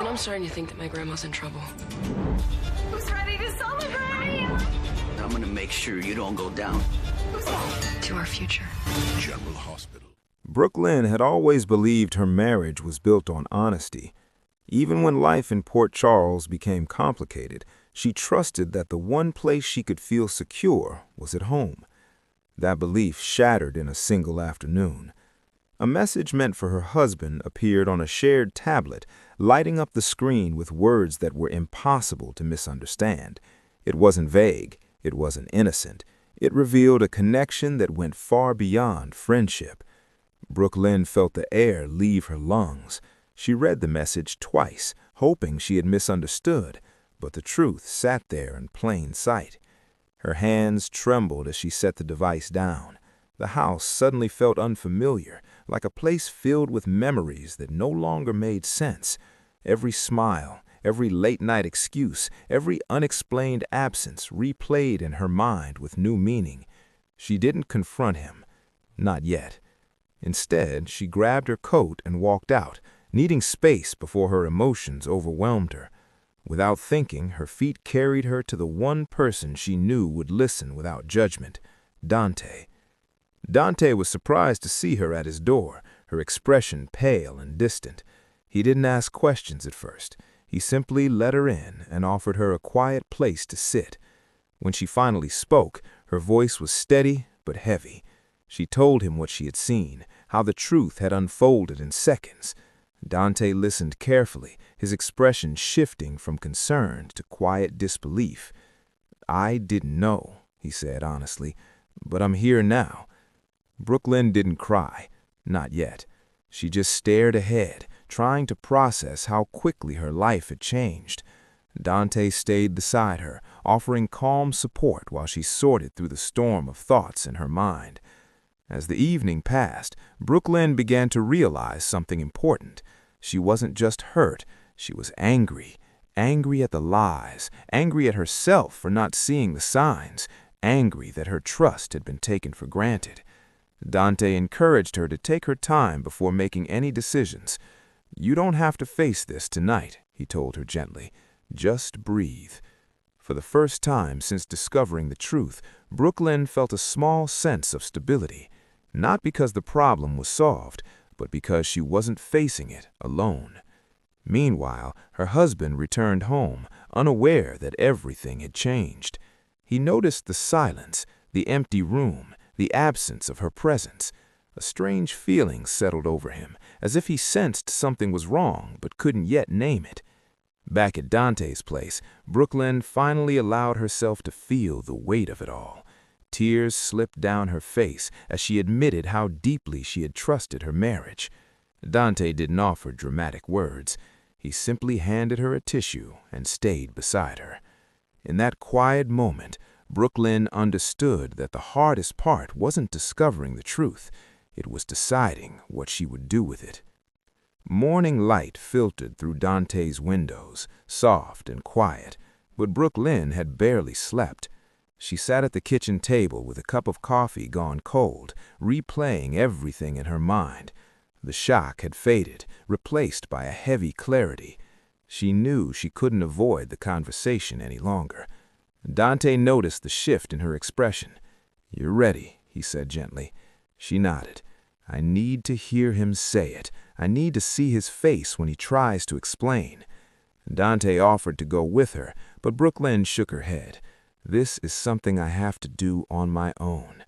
And I'm starting to think that my grandma's in trouble. Who's ready to celebrate? I'm gonna make sure you don't go down. To our future. General Hospital. Brook Lynn had always believed her marriage was built on honesty. Even when life in Port Charles became complicated, she trusted that the one place she could feel secure was at home. That belief shattered in a single afternoon. A message meant for her husband appeared on a shared tablet, lighting up the screen with words that were impossible to misunderstand. It wasn't vague. It wasn't innocent. It revealed a connection that went far beyond friendship. Brook Lynn felt the air leave her lungs. She read the message twice, hoping she had misunderstood, but the truth sat there in plain sight. Her hands trembled as she set the device down. The house suddenly felt unfamiliar, like a place filled with memories that no longer made sense. Every smile, every late-night excuse, every unexplained absence replayed in her mind with new meaning. She didn't confront him. Not yet. Instead, she grabbed her coat and walked out, needing space before her emotions overwhelmed her. Without thinking, her feet carried her to the one person she knew would listen without judgment, Dante. Dante was surprised to see her at his door, her expression pale and distant. He didn't ask questions at first. He simply let her in and offered her a quiet place to sit. When she finally spoke, her voice was steady but heavy. She told him what she had seen, how the truth had unfolded in seconds. Dante listened carefully, his expression shifting from concern to quiet disbelief. "I didn't know," he said honestly, "but I'm here now." Brook Lynn didn't cry, not yet. She just stared ahead, trying to process how quickly her life had changed. Dante stayed beside her, offering calm support while she sorted through the storm of thoughts in her mind. As the evening passed, Brook Lynn began to realize something important. She wasn't just hurt, she was angry. Angry at the lies, angry at herself for not seeing the signs, angry that her trust had been taken for granted. Dante encouraged her to take her time before making any decisions. "You don't have to face this tonight," he told her gently. "Just breathe." For the first time since discovering the truth, Brook Lynn felt a small sense of stability, not because the problem was solved, but because she wasn't facing it alone. Meanwhile, her husband returned home, unaware that everything had changed. He noticed the silence, the empty room, the absence of her presence. A strange feeling settled over him, as if he sensed something was wrong but couldn't yet name it. Back at Dante's place, Brook Lynn finally allowed herself to feel the weight of it all. Tears slipped down her face as she admitted how deeply she had trusted her marriage. Dante didn't offer dramatic words. He simply handed her a tissue and stayed beside her. In that quiet moment, Brook Lynn understood that the hardest part wasn't discovering the truth. It was deciding what she would do with it. Morning light filtered through Dante's windows, soft and quiet, but Brook Lynn had barely slept. She sat at the kitchen table with a cup of coffee gone cold, replaying everything in her mind. The shock had faded, replaced by a heavy clarity. She knew she couldn't avoid the conversation any longer. Dante noticed the shift in her expression. "You're ready," he said gently. She nodded. "I need to hear him say it. I need to see his face when he tries to explain." Dante offered to go with her, but Brook Lynn shook her head. "This is something I have to do on my own."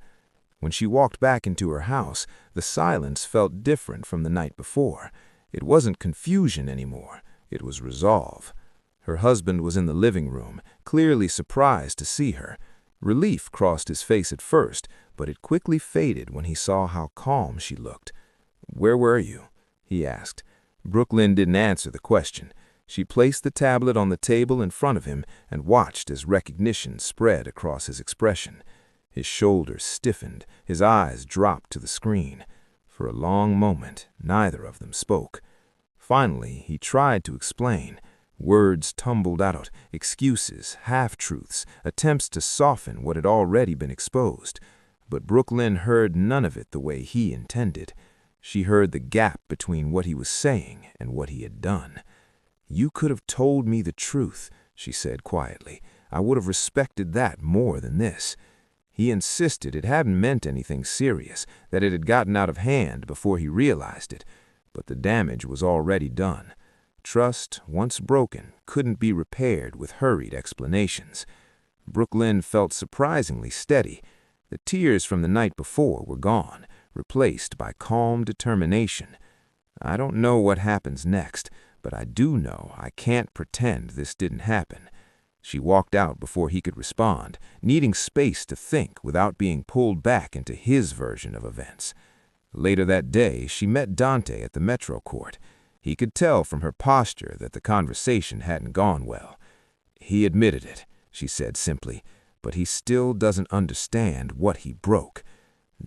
When she walked back into her house, the silence felt different from the night before. It wasn't confusion anymore. It was resolve. Her husband was in the living room, clearly surprised to see her. Relief crossed his face at first, but it quickly faded when he saw how calm she looked. "Where were you?" he asked. Brook Lynn didn't answer the question. She placed the tablet on the table in front of him and watched as recognition spread across his expression. His shoulders stiffened, his eyes dropped to the screen. For a long moment, neither of them spoke. Finally, he tried to explain. Words tumbled out, excuses, half-truths, attempts to soften what had already been exposed. But Brook Lynn heard none of it the way he intended. She heard the gap between what he was saying and what he had done. "You could have told me the truth," she said quietly. "I would have respected that more than this." He insisted it hadn't meant anything serious, that it had gotten out of hand before he realized it. But the damage was already done. Trust, once broken, couldn't be repaired with hurried explanations. Brook Lynn felt surprisingly steady. The tears from the night before were gone, replaced by calm determination. "I don't know what happens next, but I do know I can't pretend this didn't happen." She walked out before he could respond, needing space to think without being pulled back into his version of events. Later that day, she met Dante at the Metro Court. He could tell from her posture that the conversation hadn't gone well. "He admitted it," she said simply, "but he still doesn't understand what he broke."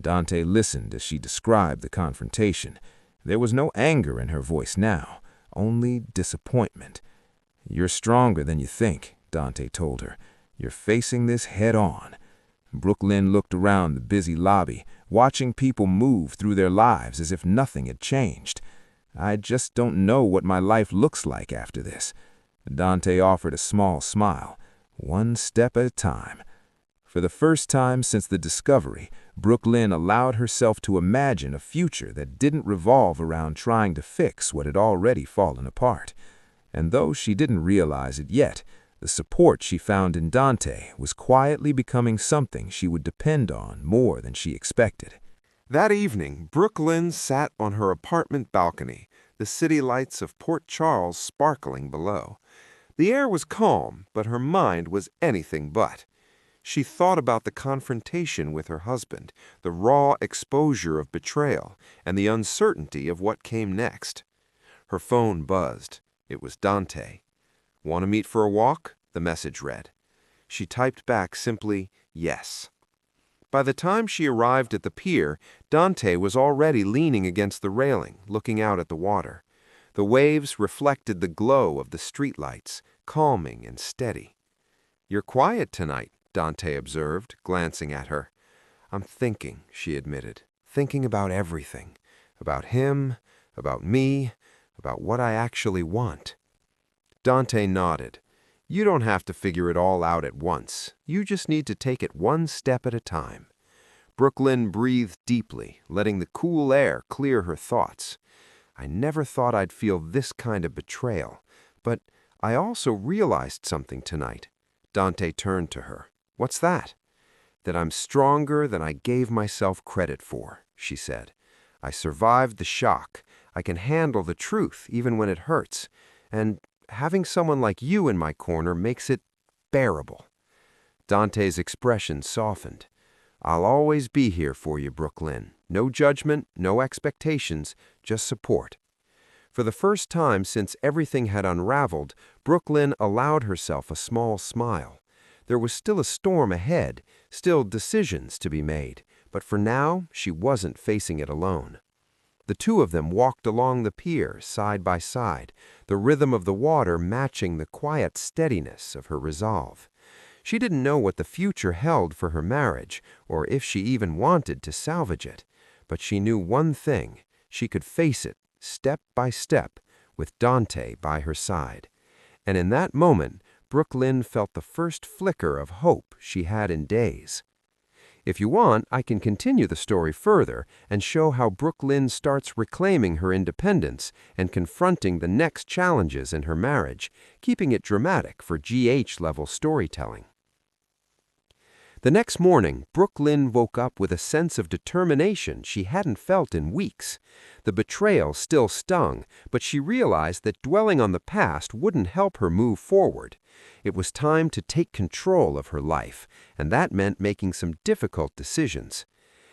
Dante listened as she described the confrontation. There was no anger in her voice now, only disappointment. "You're stronger than you think," Dante told her. "You're facing this head on." Brook Lynn looked around the busy lobby, watching people move through their lives as if nothing had changed. "I just don't know what my life looks like after this." Dante offered a small smile. "One step at a time." For the first time since the discovery, Brook Lynn allowed herself to imagine a future that didn't revolve around trying to fix what had already fallen apart. And though she didn't realize it yet, the support she found in Dante was quietly becoming something she would depend on more than she expected. That evening, Brook Lynn sat on her apartment balcony, the city lights of Port Charles sparkling below. The air was calm, but her mind was anything but. She thought about the confrontation with her husband, the raw exposure of betrayal, and the uncertainty of what came next. Her phone buzzed. It was Dante. "Want to meet for a walk?" the message read. She typed back simply, "Yes." By the time she arrived at the pier, Dante was already leaning against the railing, looking out at the water. The waves reflected the glow of the streetlights, calming and steady. "You're quiet tonight," Dante observed, glancing at her. "I'm thinking," she admitted. "Thinking about everything. About him, about me, about what I actually want." Dante nodded. "You don't have to figure it all out at once. You just need to take it one step at a time." Brook Lynn breathed deeply, letting the cool air clear her thoughts. "I never thought I'd feel this kind of betrayal, but I also realized something tonight." Dante turned to her. "What's that?" "That I'm stronger than I gave myself credit for," she said. "I survived the shock. I can handle the truth even when it hurts. And having someone like you in my corner makes it bearable." Dante's expression softened. "I'll always be here for you, Brook Lynn. No judgment, no expectations, just support." For the first time since everything had unraveled, Brook Lynn allowed herself a small smile. There was still a storm ahead, still decisions to be made, but for now she wasn't facing it alone. The two of them walked along the pier side by side, the rhythm of the water matching the quiet steadiness of her resolve. She didn't know what the future held for her marriage, or if she even wanted to salvage it, but she knew one thing: she could face it, step by step, with Dante by her side. And in that moment, Brook Lynn felt the first flicker of hope she had in days. If you want, I can continue the story further and show how Brook Lynn starts reclaiming her independence and confronting the next challenges in her marriage, keeping it dramatic for GH-level storytelling. The next morning, Brook Lynn woke up with a sense of determination she hadn't felt in weeks. The betrayal still stung, but she realized that dwelling on the past wouldn't help her move forward. It was time to take control of her life, and that meant making some difficult decisions.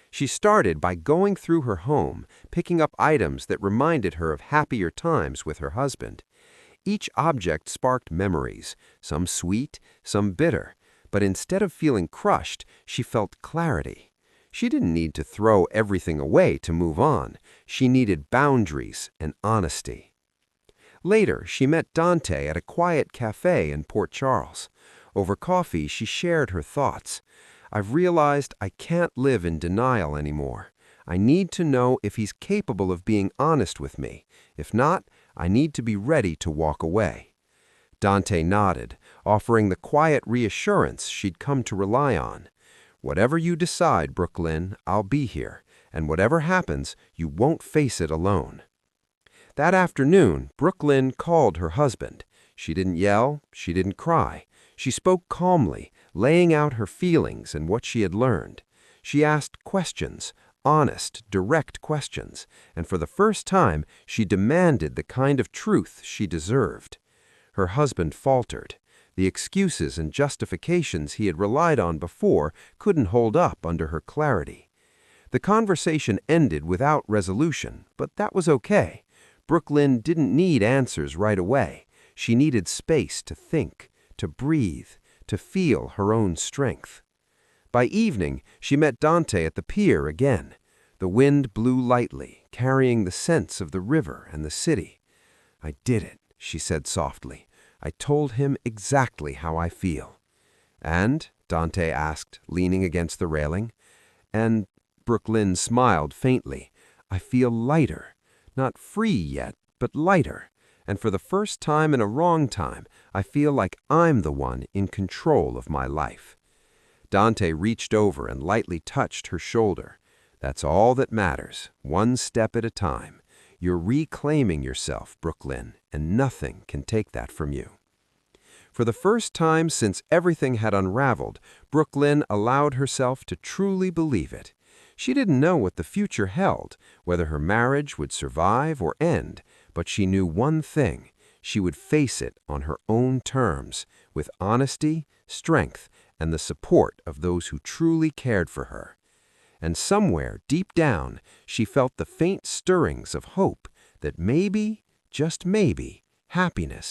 She started by going through her home, picking up items that reminded her of happier times with her husband. Each object sparked memories, some sweet, some bitter. But instead of feeling crushed, she felt clarity. She didn't need to throw everything away to move on. She needed boundaries and honesty. Later, she met Dante at a quiet cafe in Port Charles. Over coffee, she shared her thoughts. "I've realized I can't live in denial anymore. I need to know if he's capable of being honest with me. If not, I need to be ready to walk away." Dante nodded, offering the quiet reassurance she'd come to rely on. "Whatever you decide, Brook Lynn, I'll be here, and whatever happens, you won't face it alone." That afternoon, Brook Lynn called her husband. She didn't yell, she didn't cry. She spoke calmly, laying out her feelings and what she had learned. She asked questions, honest, direct questions, and for the first time, she demanded the kind of truth she deserved. Her husband faltered. The excuses and justifications he had relied on before couldn't hold up under her clarity. The conversation ended without resolution, but that was okay. Brook Lynn didn't need answers right away. She needed space to think, to breathe, to feel her own strength. By evening, she met Dante at the pier again. The wind blew lightly, carrying the scents of the river and the city. "I did it," she said softly. "I told him exactly how I feel." "And?" Dante asked, leaning against the railing. "And," Brook Lynn smiled faintly, "I feel lighter. Not free yet, but lighter. And for the first time in a long time, I feel like I'm the one in control of my life." Dante reached over and lightly touched her shoulder. "That's all that matters, one step at a time. You're reclaiming yourself, Brook Lynn, and nothing can take that from you." For the first time since everything had unraveled, Brook Lynn allowed herself to truly believe it. She didn't know what the future held, whether her marriage would survive or end, but she knew one thing: she would face it on her own terms, with honesty, strength, and the support of those who truly cared for her. And somewhere, deep down, she felt the faint stirrings of hope that maybe, just maybe, happiness